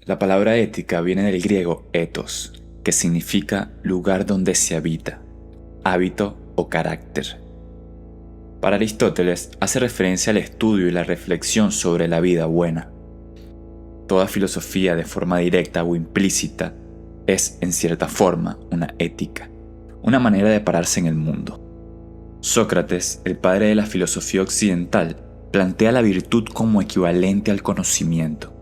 La palabra ética viene del griego ethos, que significa lugar donde se habita, hábito o carácter. Para Aristóteles hace referencia al estudio y la reflexión sobre la vida buena. Toda filosofía de forma directa o implícita es, en cierta forma, una ética, una manera de pararse en el mundo. Sócrates, el padre de la filosofía occidental, plantea la virtud como equivalente al conocimiento.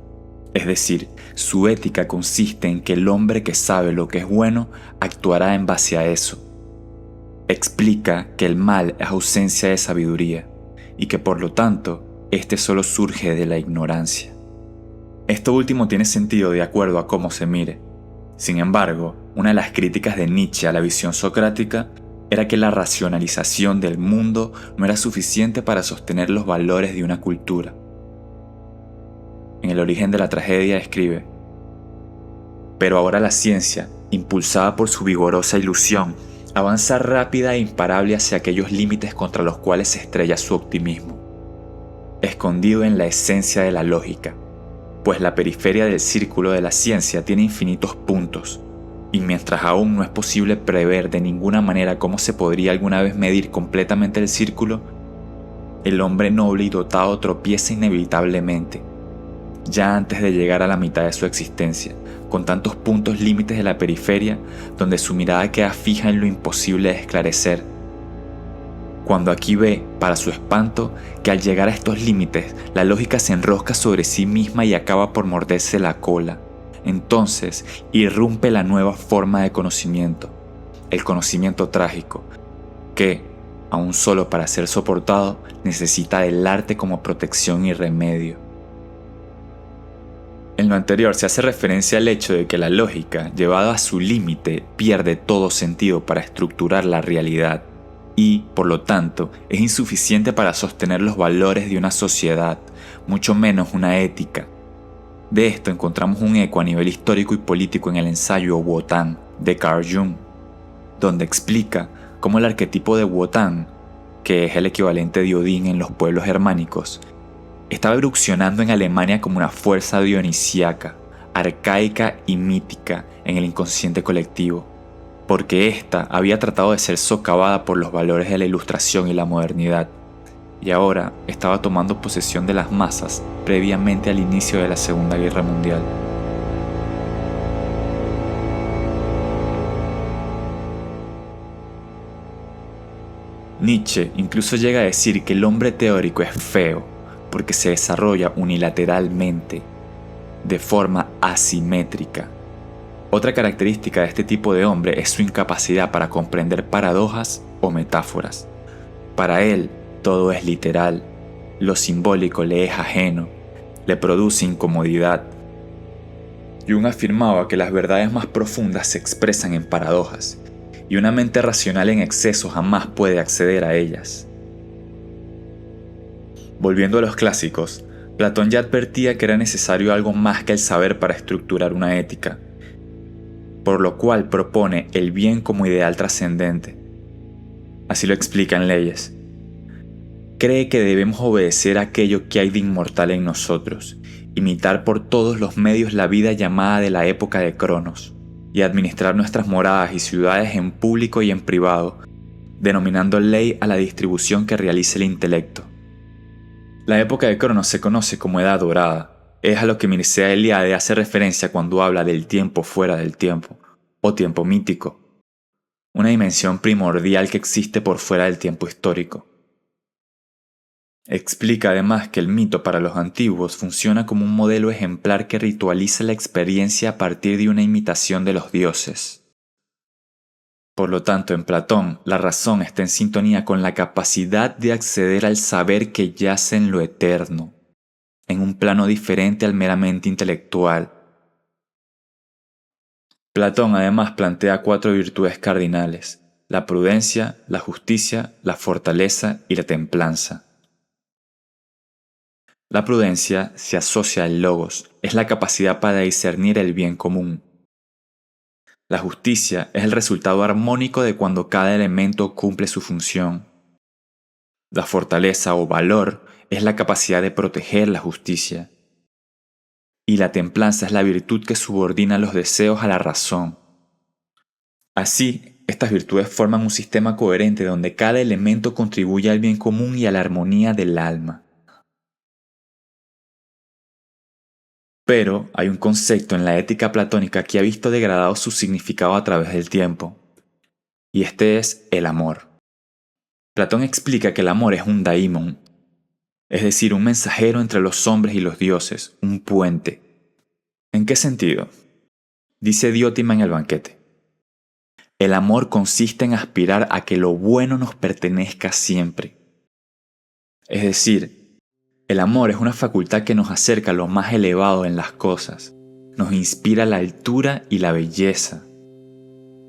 Es decir, su ética consiste en que el hombre que sabe lo que es bueno actuará en base a eso. Explica que el mal es ausencia de sabiduría y que por lo tanto, este solo surge de la ignorancia. Esto último tiene sentido de acuerdo a cómo se mire. Sin embargo, una de las críticas de Nietzsche a la visión socrática era que la racionalización del mundo no era suficiente para sostener los valores de una cultura. En El origen de la tragedia escribe: pero ahora la ciencia, impulsada por su vigorosa ilusión, avanza rápida e imparable hacia aquellos límites contra los cuales se estrella su optimismo, escondido en la esencia de la lógica, pues la periferia del círculo de la ciencia tiene infinitos puntos, y mientras aún no es posible prever de ninguna manera cómo se podría alguna vez medir completamente el círculo, el hombre noble y dotado tropieza inevitablemente, ya antes de llegar a la mitad de su existencia, con tantos puntos límites de la periferia donde su mirada queda fija en lo imposible de esclarecer. Cuando aquí ve, para su espanto, que al llegar a estos límites, la lógica se enrosca sobre sí misma y acaba por morderse la cola, entonces irrumpe la nueva forma de conocimiento, el conocimiento trágico, que, aun solo para ser soportado, necesita del arte como protección y remedio. En lo anterior se hace referencia al hecho de que la lógica, llevada a su límite, pierde todo sentido para estructurar la realidad y, por lo tanto, es insuficiente para sostener los valores de una sociedad, mucho menos una ética. De esto encontramos un eco a nivel histórico y político en el ensayo Wotan de Carl Jung, donde explica cómo el arquetipo de Wotan, que es el equivalente de Odín en los pueblos germánicos, estaba erupcionando en Alemania como una fuerza dionisíaca, arcaica y mítica en el inconsciente colectivo, porque ésta había tratado de ser socavada por los valores de la Ilustración y la modernidad, y ahora estaba tomando posesión de las masas previamente al inicio de la Segunda Guerra Mundial. Nietzsche incluso llega a decir que el hombre teórico es feo porque se desarrolla unilateralmente, de forma asimétrica. Otra característica de este tipo de hombre es su incapacidad para comprender paradojas o metáforas. Para él, todo es literal, lo simbólico le es ajeno, le produce incomodidad. Jung afirmaba que las verdades más profundas se expresan en paradojas, y una mente racional en exceso jamás puede acceder a ellas. Volviendo a los clásicos, Platón ya advertía que era necesario algo más que el saber para estructurar una ética, por lo cual propone el bien como ideal trascendente. Así lo explica en Leyes. Cree que debemos obedecer aquello que hay de inmortal en nosotros, imitar por todos los medios la vida llamada de la época de Cronos, y administrar nuestras moradas y ciudades en público y en privado, denominando ley a la distribución que realice el intelecto. La época de Cronos se conoce como Edad Dorada, es a lo que Mircea Eliade hace referencia cuando habla del tiempo fuera del tiempo, o tiempo mítico, una dimensión primordial que existe por fuera del tiempo histórico. Explica además que el mito para los antiguos funciona como un modelo ejemplar que ritualiza la experiencia a partir de una imitación de los dioses. Por lo tanto, en Platón, la razón está en sintonía con la capacidad de acceder al saber que yace en lo eterno, en un plano diferente al meramente intelectual. Platón además plantea 4 virtudes cardinales: la prudencia, la justicia, la fortaleza y la templanza. La prudencia se asocia al logos, es la capacidad para discernir el bien común. La justicia es el resultado armónico de cuando cada elemento cumple su función. La fortaleza o valor es la capacidad de proteger la justicia. y la templanza es la virtud que subordina los deseos a la razón. Así, estas virtudes forman un sistema coherente donde cada elemento contribuye al bien común y a la armonía del alma. Pero hay un concepto en la ética platónica que ha visto degradado su significado a través del tiempo, y este es el amor. Platón explica que el amor es un daimon, es decir, un mensajero entre los hombres y los dioses, un puente. ¿En qué sentido? Dice Diótima en el banquete. El amor consiste en aspirar a que lo bueno nos pertenezca siempre. Es decir, el amor es una facultad que nos acerca a lo más elevado en las cosas, nos inspira la altura y la belleza.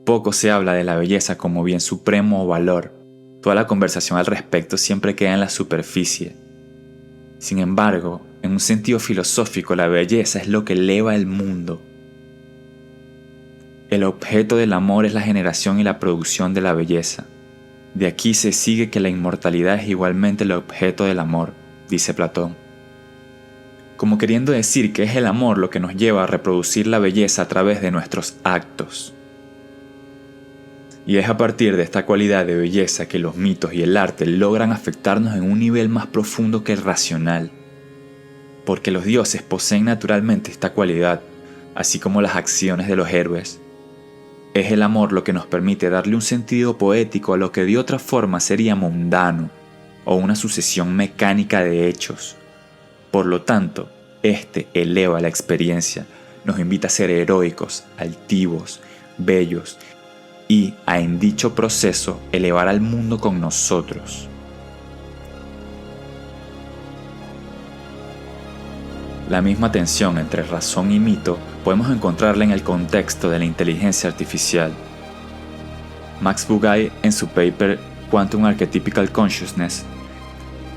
Poco se habla de la belleza como bien supremo o valor, toda la conversación al respecto siempre queda en la superficie. Sin embargo, en un sentido filosófico, la belleza es lo que eleva el mundo. El objeto del amor es la generación y la producción de la belleza. De aquí se sigue que la inmortalidad es igualmente el objeto del amor, dice Platón. Como queriendo decir que es el amor lo que nos lleva a reproducir la belleza a través de nuestros actos. Y es a partir de esta cualidad de belleza que los mitos y el arte logran afectarnos en un nivel más profundo que el racional. Porque los dioses poseen naturalmente esta cualidad, así como las acciones de los héroes. Es el amor lo que nos permite darle un sentido poético a lo que de otra forma sería mundano, o una sucesión mecánica de hechos. Por lo tanto, este eleva la experiencia, nos invita a ser heroicos, altivos, bellos, y a en dicho proceso elevar al mundo con nosotros. La misma tensión entre razón y mito podemos encontrarla en el contexto de la inteligencia artificial. Max Bugaj, en su paper Quantum Archetypical Consciousness,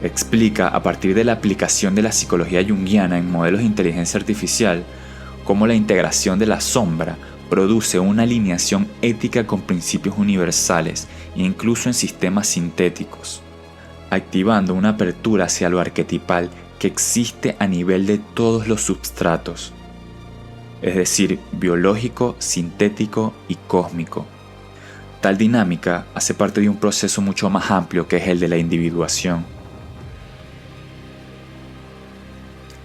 explica a partir de la aplicación de la psicología junguiana en modelos de inteligencia artificial cómo la integración de la sombra produce una alineación ética con principios universales e incluso en sistemas sintéticos, activando una apertura hacia lo arquetipal que existe a nivel de todos los substratos, es decir, biológico, sintético y cósmico. Tal dinámica hace parte de un proceso mucho más amplio que es el de la individuación.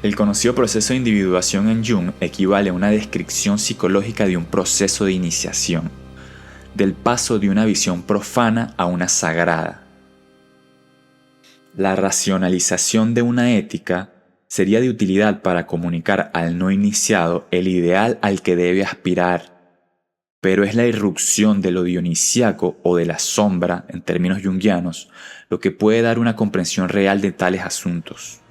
El conocido proceso de individuación en Jung equivale a una descripción psicológica de un proceso de iniciación, del paso de una visión profana a una sagrada. La racionalización de una ética sería de utilidad para comunicar al no iniciado el ideal al que debe aspirar, pero es la irrupción de lo dionisíaco o de la sombra, en términos junguianos, lo que puede dar una comprensión real de tales asuntos.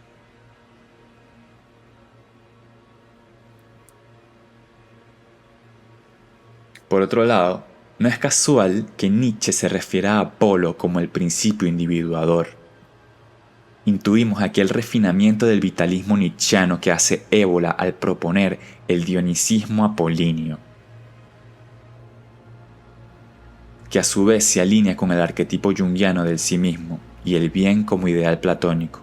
Por otro lado, no es casual que Nietzsche se refiera a Apolo como el principio individuador. Intuimos aquí el refinamiento del vitalismo nietzscheano que hace ébola al proponer el dionisismo apolíneo, que a su vez se alinea con el arquetipo junguiano del sí mismo y el bien como ideal platónico.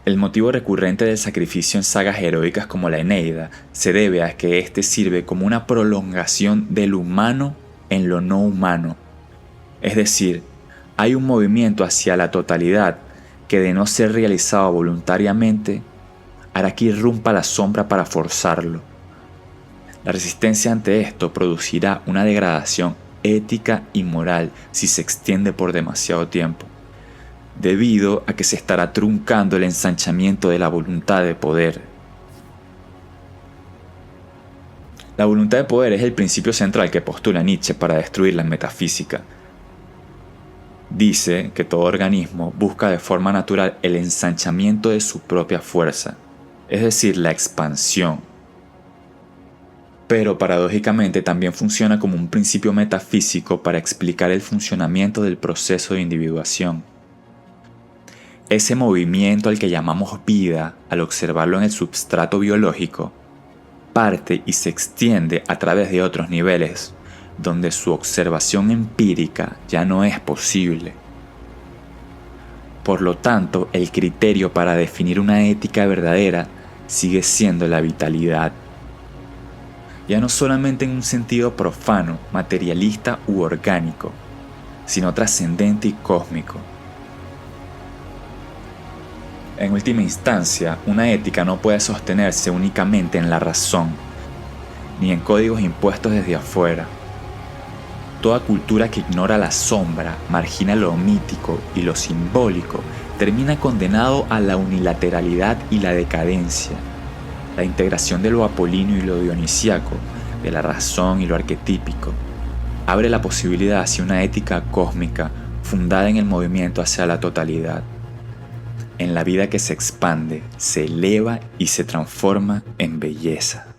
El motivo recurrente del sacrificio en sagas heroicas como la Eneida se debe a que éste sirve como una prolongación del humano en lo no humano. Es decir, hay un movimiento hacia la totalidad que de no ser realizado voluntariamente, hará que irrumpa la sombra para forzarlo. La resistencia ante esto producirá una degradación ética y moral si se extiende por demasiado tiempo, debido a que se estará truncando el ensanchamiento de la voluntad de poder. La voluntad de poder es el principio central que postula Nietzsche para destruir la metafísica. Dice que todo organismo busca de forma natural el ensanchamiento de su propia fuerza, es decir, la expansión. Pero paradójicamente también funciona como un principio metafísico para explicar el funcionamiento del proceso de individuación. Ese movimiento al que llamamos vida, al observarlo en el substrato biológico, parte y se extiende a través de otros niveles, donde su observación empírica ya no es posible. Por lo tanto, el criterio para definir una ética verdadera sigue siendo la vitalidad. Ya no solamente en un sentido profano, materialista u orgánico, sino trascendente y cósmico. En última instancia, una ética no puede sostenerse únicamente en la razón, ni en códigos impuestos desde afuera. Toda cultura que ignora la sombra, margina lo mítico y lo simbólico, termina condenado a la unilateralidad y la decadencia. La integración de lo apolíneo y lo dionisíaco, de la razón y lo arquetípico, abre la posibilidad hacia una ética cósmica fundada en el movimiento hacia la totalidad, en la vida que se expande, se eleva y se transforma en belleza.